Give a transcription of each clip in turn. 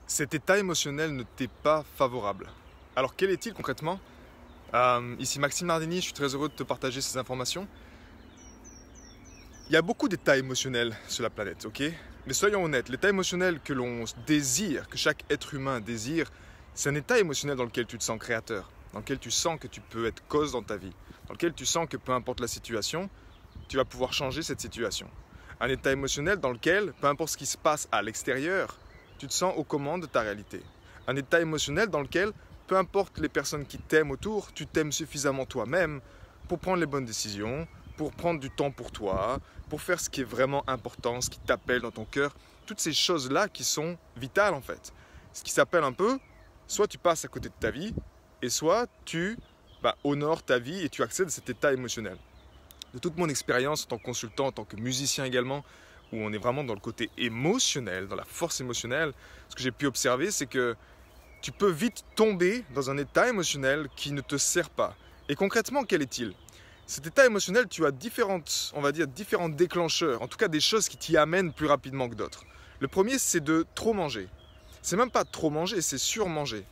cet état émotionnel ne t'est pas favorable. Alors quel est-il concrètement? Ici Maxime Nardini, je suis très heureux de te partager ces informations. Il y a beaucoup d'états émotionnels sur la planète, ok? Mais soyons honnêtes, l'état émotionnel que l'on désire, que chaque être humain désire, c'est un état émotionnel dans lequel tu te sens créateur, dans lequel tu sens que tu peux être cause dans ta vie, dans lequel tu sens que peu importe la situation, tu vas pouvoir changer cette situation. Un état émotionnel dans lequel, peu importe ce qui se passe à l'extérieur, tu te sens aux commandes de ta réalité. Un état émotionnel dans lequel, peu importe les personnes qui t'aiment autour, tu t'aimes suffisamment toi-même pour prendre les bonnes décisions, pour prendre du temps pour toi, pour faire ce qui est vraiment important, ce qui t'appelle dans ton cœur. Toutes ces choses-là qui sont vitales en fait. Ce qui s'appelle un peu, soit tu passes à côté de ta vie, et soit tu honores ta vie et tu accèdes à cet état émotionnel. De toute mon expérience en tant que consultant, en tant que musicien également, où on est vraiment dans le côté émotionnel, dans la force émotionnelle, ce que j'ai pu observer, c'est que tu peux vite tomber dans un état émotionnel qui ne te sert pas. Et concrètement, quel est-il? Cet état émotionnel, tu as différents déclencheurs, en tout cas des choses qui t'y amènent plus rapidement que d'autres. Le premier, c'est de trop manger. C'est même pas trop manger, c'est surmanger.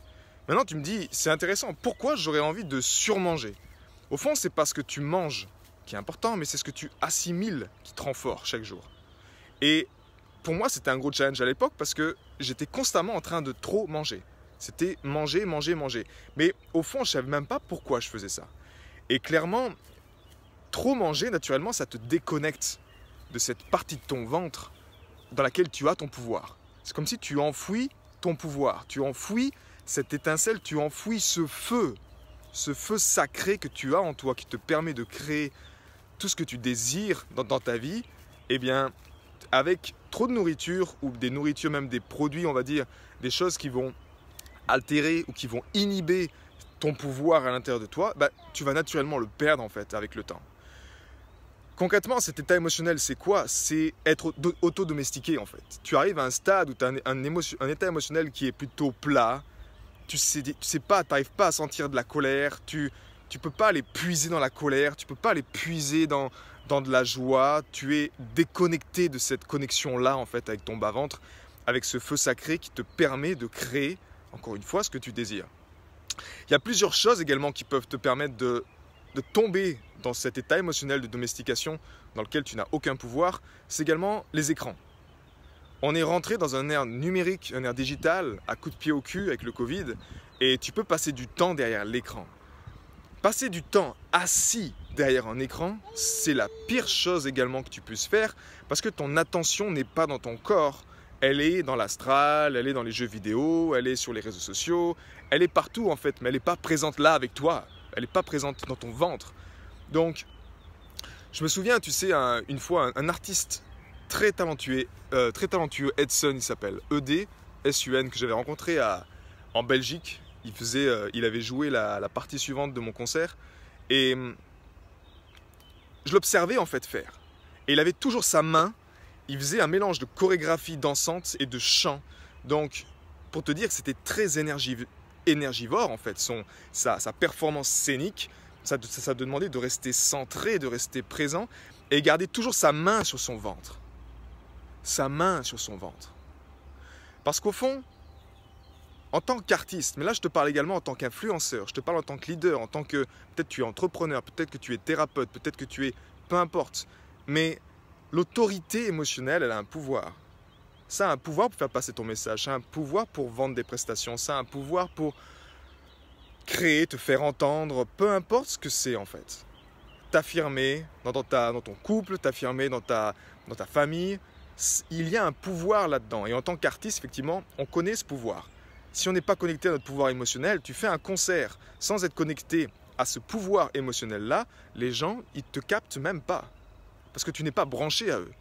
Maintenant, tu me dis, c'est intéressant, pourquoi j'aurais envie de surmanger? Au fond, c'est parce que tu manges, qui est important, mais c'est ce que tu assimiles qui te rend fort chaque jour. Et pour moi, c'était un gros challenge à l'époque parce que j'étais constamment en train de trop manger. C'était manger, manger, manger. Mais au fond, je ne savais même pas pourquoi je faisais ça. Et clairement, trop manger, naturellement, ça te déconnecte de cette partie de ton ventre dans laquelle tu as ton pouvoir. C'est comme si tu enfouis ton pouvoir. Tu enfouis cette étincelle, tu enfouis ce feu sacré que tu as en toi qui te permet de créer tout ce que tu désires dans ta vie. Eh bien, avec trop de nourriture ou des nourritures, même des produits, on va dire, des choses qui vont altérer ou qui vont inhiber ton pouvoir à l'intérieur de toi, tu vas naturellement le perdre en fait avec le temps. Concrètement, cet état émotionnel, c'est quoi? C'est être auto-domestiqué en fait. Tu arrives à un stade où tu as un état émotionnel qui est plutôt plat, tu sais pas, tu n'arrives pas à sentir de la colère, tu peux pas aller puiser dans la colère, tu peux pas aller puiser dans de la joie, tu es déconnecté de cette connexion-là en fait avec ton bas-ventre, avec ce feu sacré qui te permet de créer, encore une fois, ce que tu désires. Il y a plusieurs choses également qui peuvent te permettre de tomber dans cet état émotionnel de domestication dans lequel tu n'as aucun pouvoir, c'est également les écrans. On est rentré dans un ère numérique, un ère digital, à coups de pied au cul avec le Covid, et tu peux passer du temps derrière l'écran. Passer du temps assis derrière un écran, c'est la pire chose également que tu puisses faire parce que ton attention n'est pas dans ton corps, elle est dans l'astral, elle est dans les jeux vidéo, elle est sur les réseaux sociaux, elle est partout en fait, mais elle n'est pas présente là avec toi, elle n'est pas présente dans ton ventre. Donc, je me souviens, tu sais, une fois, un artiste très talentueux, Edson il s'appelle, E-D-S-U-N, que j'avais rencontré en Belgique. Il avait joué la partie suivante de mon concert et je l'observais en fait faire. Et il avait toujours sa main, il faisait un mélange de chorégraphie dansante et de chant. Donc, pour te dire que c'était très énergivore en fait, sa performance scénique, ça te demandait de rester centré, de rester présent et garder toujours sa main sur son ventre. Sa main sur son ventre. Parce qu'au fond, en tant qu'artiste, mais là je te parle également en tant qu'influenceur, je te parle en tant que leader, en tant que, peut-être tu es entrepreneur, peut-être que tu es thérapeute, peut-être que tu es, peu importe. Mais l'autorité émotionnelle, elle a un pouvoir. Ça a un pouvoir pour faire passer ton message, ça a un pouvoir pour vendre des prestations, ça a un pouvoir pour créer, te faire entendre, peu importe ce que c'est en fait. T'affirmer dans ton couple, t'affirmer dans ta famille, il y a un pouvoir là-dedans. Et en tant qu'artiste, effectivement, on connaît ce pouvoir. Si on n'est pas connecté à notre pouvoir émotionnel, tu fais un concert sans être connecté à ce pouvoir émotionnel-là, les gens, ils ne te captent même pas. Parce que tu n'es pas branché à eux.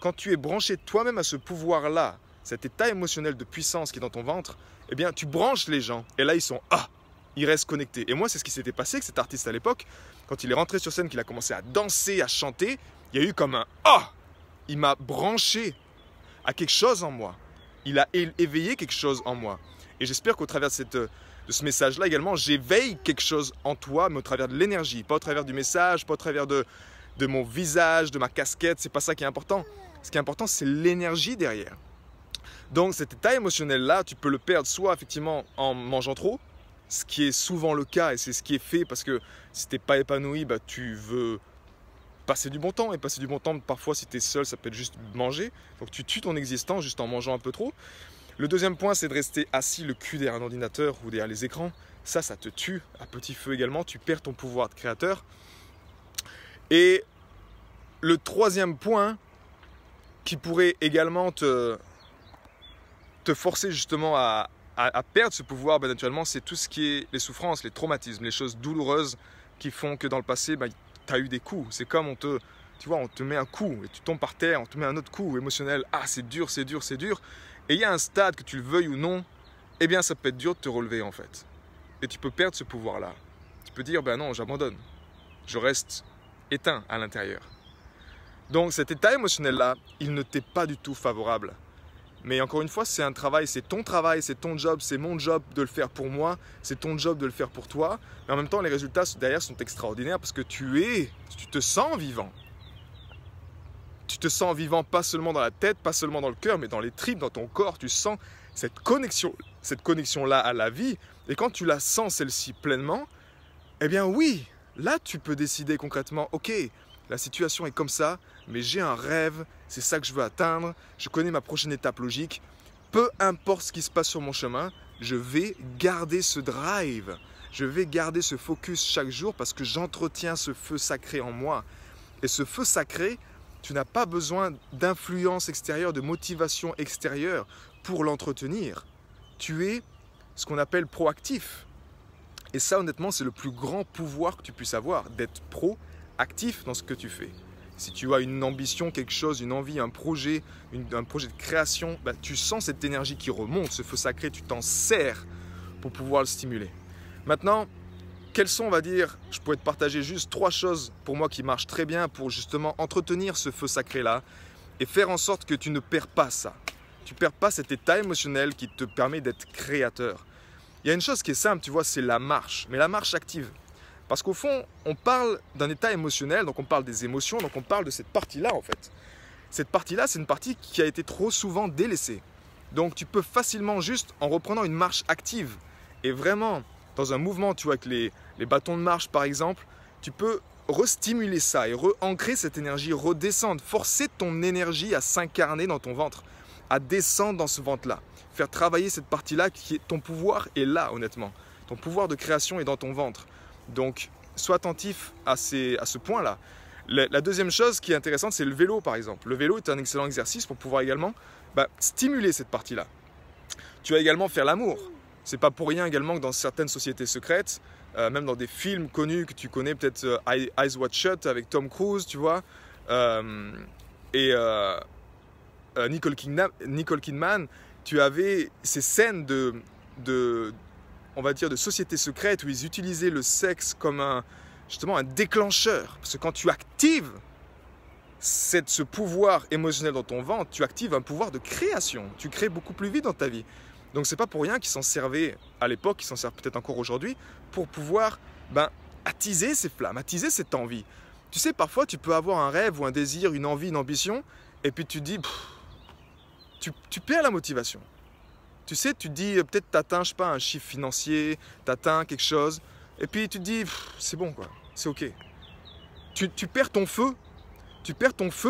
Quand tu es branché toi-même à ce pouvoir-là, cet état émotionnel de puissance qui est dans ton ventre, eh bien, tu branches les gens. Et là, ils restent connectés. Et moi, c'est ce qui s'était passé avec cet artiste à l'époque. Quand il est rentré sur scène, qu'il a commencé à danser, à chanter, il y a eu comme un « Ah !» Il m'a branché à quelque chose en moi. Il a éveillé quelque chose en moi. Et j'espère qu'au travers de ce message-là également, j'éveille quelque chose en toi, mais au travers de l'énergie, pas au travers du message, pas au travers de mon visage, de ma casquette. C'est pas ça qui est important. Ce qui est important, c'est l'énergie derrière. Donc cet état émotionnel-là, tu peux le perdre soit effectivement en mangeant trop, ce qui est souvent le cas et c'est ce qui est fait parce que si tu n'es pas épanoui, bah, tu veux passer du bon temps. Et passer du bon temps, parfois si tu es seul, ça peut être juste manger. Donc tu tues ton existence juste en mangeant un peu trop. Le deuxième point, c'est de rester assis le cul derrière un ordinateur ou derrière les écrans. Ça te tue à petit feu également. Tu perds ton pouvoir de créateur. Et le troisième point qui pourrait également te forcer justement à perdre ce pouvoir, ben, naturellement, c'est tout ce qui est les souffrances, les traumatismes, les choses douloureuses qui font que dans le passé, ben, tu as eu des coups. C'est comme on te met un coup et tu tombes par terre, on te met un autre coup émotionnel. Ah, c'est dur, c'est dur, c'est dur. Et il y a un stade, que tu le veuilles ou non, eh bien, ça peut être dur de te relever en fait. Et tu peux perdre ce pouvoir-là. Tu peux dire, ben non, j'abandonne. Je reste éteint à l'intérieur. Donc cet état émotionnel-là, il ne t'est pas du tout favorable. Mais encore une fois, c'est un travail, c'est ton job, c'est mon job de le faire pour moi, c'est ton job de le faire pour toi. Mais en même temps, les résultats derrière sont extraordinaires parce que tu te sens vivant. Tu te sens vivant pas seulement dans la tête, pas seulement dans le cœur, mais dans les tripes, dans ton corps. Tu sens cette connexion-là à la vie. Et quand tu la sens celle-ci pleinement, eh bien oui, là tu peux décider concrètement, ok, la situation est comme ça, mais j'ai un rêve, c'est ça que je veux atteindre, je connais ma prochaine étape logique. Peu importe ce qui se passe sur mon chemin, je vais garder ce drive, je vais garder ce focus chaque jour parce que j'entretiens ce feu sacré en moi. Et ce feu sacré, tu n'as pas besoin d'influence extérieure, de motivation extérieure pour l'entretenir. Tu es ce qu'on appelle proactif. Et ça, honnêtement, c'est le plus grand pouvoir que tu puisses avoir, d'être proactif dans ce que tu fais. Si tu as une ambition, quelque chose, une envie, un projet de création, bah, tu sens cette énergie qui remonte, ce feu sacré, tu t'en sers pour pouvoir le stimuler. Maintenant, quelles sont, on va dire, je pourrais te partager juste 3 choses pour moi qui marchent très bien pour justement entretenir ce feu sacré-là et faire en sorte que tu ne perds pas ça. Tu ne perds pas cet état émotionnel qui te permet d'être créateur. Il y a une chose qui est simple, tu vois, c'est la marche, mais la marche active. Parce qu'au fond, on parle d'un état émotionnel, donc on parle des émotions, donc on parle de cette partie-là en fait. Cette partie-là, c'est une partie qui a été trop souvent délaissée. Donc tu peux facilement juste, en reprenant une marche active, et vraiment dans un mouvement, tu vois, avec les bâtons de marche par exemple, tu peux restimuler ça et re-ancrer cette énergie, redescendre, forcer ton énergie à s'incarner dans ton ventre, à descendre dans ce ventre-là. Faire travailler cette partie-là qui est ton pouvoir est là honnêtement. Ton pouvoir de création est dans ton ventre. Donc, sois attentif à ce point-là. La deuxième chose qui est intéressante, c'est le vélo par exemple. Le vélo est un excellent exercice pour pouvoir également stimuler cette partie-là. Tu vas également faire l'amour. C'est pas pour rien également que dans certaines sociétés secrètes, même dans des films connus que tu connais, peut-être Eyes Wide Shut avec Tom Cruise, tu vois, et Nicole Kidman, tu avais ces scènes on va dire, de sociétés secrètes où ils utilisaient le sexe comme justement un déclencheur. Parce que quand tu actives ce pouvoir émotionnel dans ton ventre, tu actives un pouvoir de création. Tu crées beaucoup plus vite dans ta vie. Donc c'est pas pour rien qu'ils s'en servaient à l'époque, qu'ils s'en servent peut-être encore aujourd'hui, pour pouvoir attiser ces flammes, attiser cette envie. Tu sais, parfois tu peux avoir un rêve ou un désir, une envie, une ambition, et puis tu te dis, tu perds la motivation. Tu sais, tu te dis, peut-être tu atteins, je sais pas, un chiffre financier, tu atteins quelque chose, et puis tu te dis, c'est bon quoi, c'est ok. Tu perds ton feu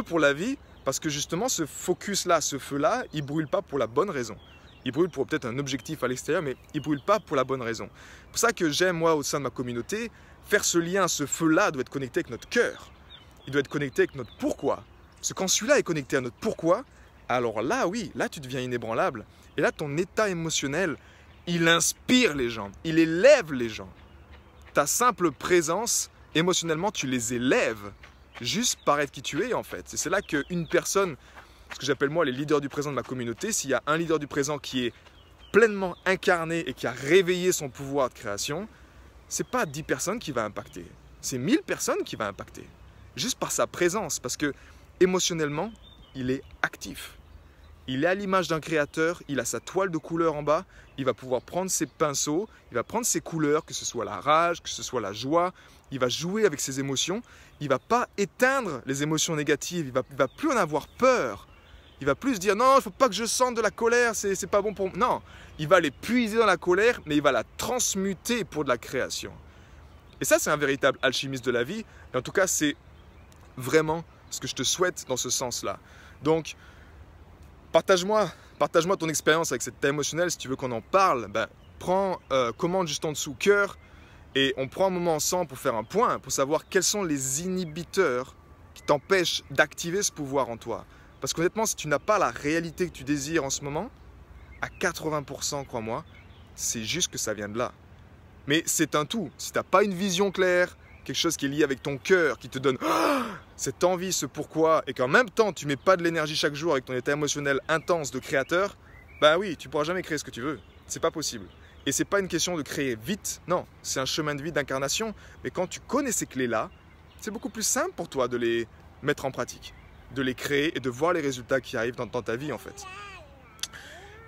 pour la vie, parce que justement ce focus-là, ce feu-là, il ne brûle pas pour la bonne raison. Il brûle pour peut-être un objectif à l'extérieur, mais il ne brûle pas pour la bonne raison. C'est pour ça que j'aime, moi, au sein de ma communauté, faire ce lien, ce feu-là doit être connecté avec notre cœur. Il doit être connecté avec notre pourquoi. Parce que quand celui-là est connecté à notre pourquoi, alors là, oui, là tu deviens inébranlable. Et là, ton état émotionnel, il inspire les gens, il élève les gens. Ta simple présence, émotionnellement, tu les élèves juste par être qui tu es en fait. Et c'est là qu'une personne, ce que j'appelle moi les leaders du présent de ma communauté, s'il y a un leader du présent qui est pleinement incarné et qui a réveillé son pouvoir de création, c'est pas 10 personnes qui va impacter, c'est 1000 personnes qui va impacter. Juste par sa présence, parce que émotionnellement, il est actif. Il est à l'image d'un créateur, il a sa toile de couleur en bas, il va pouvoir prendre ses pinceaux, il va prendre ses couleurs, que ce soit la rage, que ce soit la joie, il va jouer avec ses émotions, il ne va pas éteindre les émotions négatives, il va plus en avoir peur, Il va plus dire non, il ne faut pas que je sente de la colère, c'est pas bon pour moi. Non, il va aller puiser dans la colère, mais il va la transmuter pour de la création. Et ça, c'est un véritable alchimiste de la vie. Et en tout cas, c'est vraiment ce que je te souhaite dans ce sens-là. Donc, partage-moi ton expérience avec cette état émotionnel. Si tu veux qu'on en parle, ben, prends commande juste en dessous cœur et on prend un moment ensemble pour faire un point, pour savoir quels sont les inhibiteurs qui t'empêchent d'activer ce pouvoir en toi. Parce qu'honnêtement, si tu n'as pas la réalité que tu désires en ce moment, à 80%, crois-moi, c'est juste que ça vient de là. Mais c'est un tout. Si tu n'as pas une vision claire, quelque chose qui est lié avec ton cœur, qui te donne cette envie, ce pourquoi, et qu'en même temps, tu ne mets pas de l'énergie chaque jour avec ton état émotionnel intense de créateur, ben oui, tu ne pourras jamais créer ce que tu veux. C'est pas possible. Et ce n'est pas une question de créer vite, non. C'est un chemin de vie d'incarnation. Mais quand tu connais ces clés-là, c'est beaucoup plus simple pour toi de les mettre en pratique, de les créer et de voir les résultats qui arrivent dans ta vie en fait.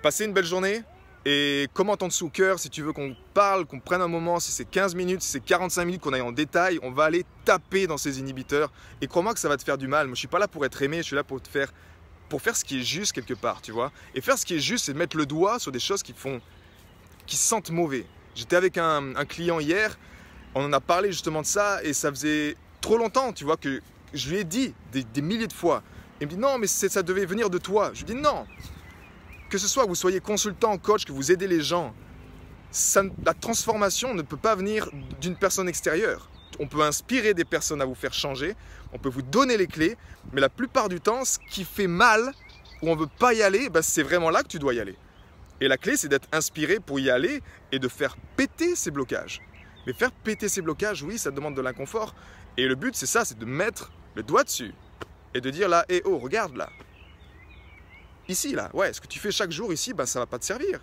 Passez une belle journée. Et commente en dessous cœur si tu veux qu'on parle, qu'on prenne un moment, si c'est 15 minutes, si c'est 45 minutes, qu'on aille en détail, on va aller taper dans ces inhibiteurs. Et crois-moi que ça va te faire du mal. Moi, je ne suis pas là pour être aimé, je suis là pour faire ce qui est juste quelque part, tu vois. Et faire ce qui est juste, c'est mettre le doigt sur des choses qui sentent mauvais. J'étais avec un client hier, on en a parlé justement de ça, et ça faisait trop longtemps, tu vois, que je lui ai dit des milliers de fois. Il me dit non, mais ça devait venir de toi. Je lui dis non. Que ce soit que vous soyez consultant, coach, que vous aidez les gens, la transformation ne peut pas venir d'une personne extérieure. On peut inspirer des personnes à vous faire changer, on peut vous donner les clés, mais la plupart du temps, ce qui fait mal, où on ne veut pas y aller, ben c'est vraiment là que tu dois y aller. Et la clé, c'est d'être inspiré pour y aller et de faire péter ces blocages. Mais faire péter ces blocages, oui, ça demande de l'inconfort. Et le but, c'est ça, c'est de mettre le doigt dessus et de dire là, hé, oh, regarde là. Ici, là, ouais, ce que tu fais chaque jour ici, ben, ça ne va pas te servir.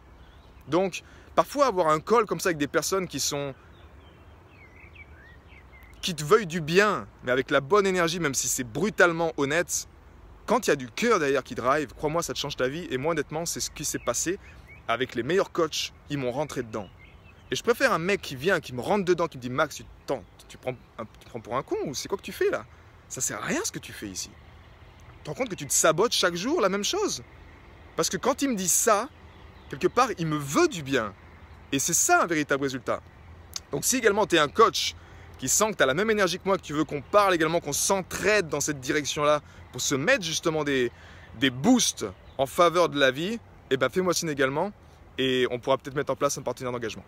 Donc, parfois, avoir un call comme ça avec des personnes qui te veuillent du bien, mais avec la bonne énergie, même si c'est brutalement honnête, quand il y a du cœur derrière qui drive, crois-moi, ça te change ta vie. Et moi, honnêtement, c'est ce qui s'est passé avec les meilleurs coachs, ils m'ont rentré dedans. Et je préfère un mec qui vient, qui me rentre dedans, qui me dit « Max, tu prends pour un con ou c'est quoi que tu fais là? Ça sert à rien ce que tu fais ici. » Tu te rends compte que tu te sabotes chaque jour la même chose? Parce que quand il me dit ça, quelque part, il me veut du bien. Et c'est ça un véritable résultat. Donc si également tu es un coach qui sent que tu as la même énergie que moi, que tu veux qu'on parle également, qu'on s'entraide dans cette direction-là pour se mettre justement des boosts en faveur de la vie, eh ben fais-moi signe également et on pourra peut-être mettre en place un partenaire d'engagement.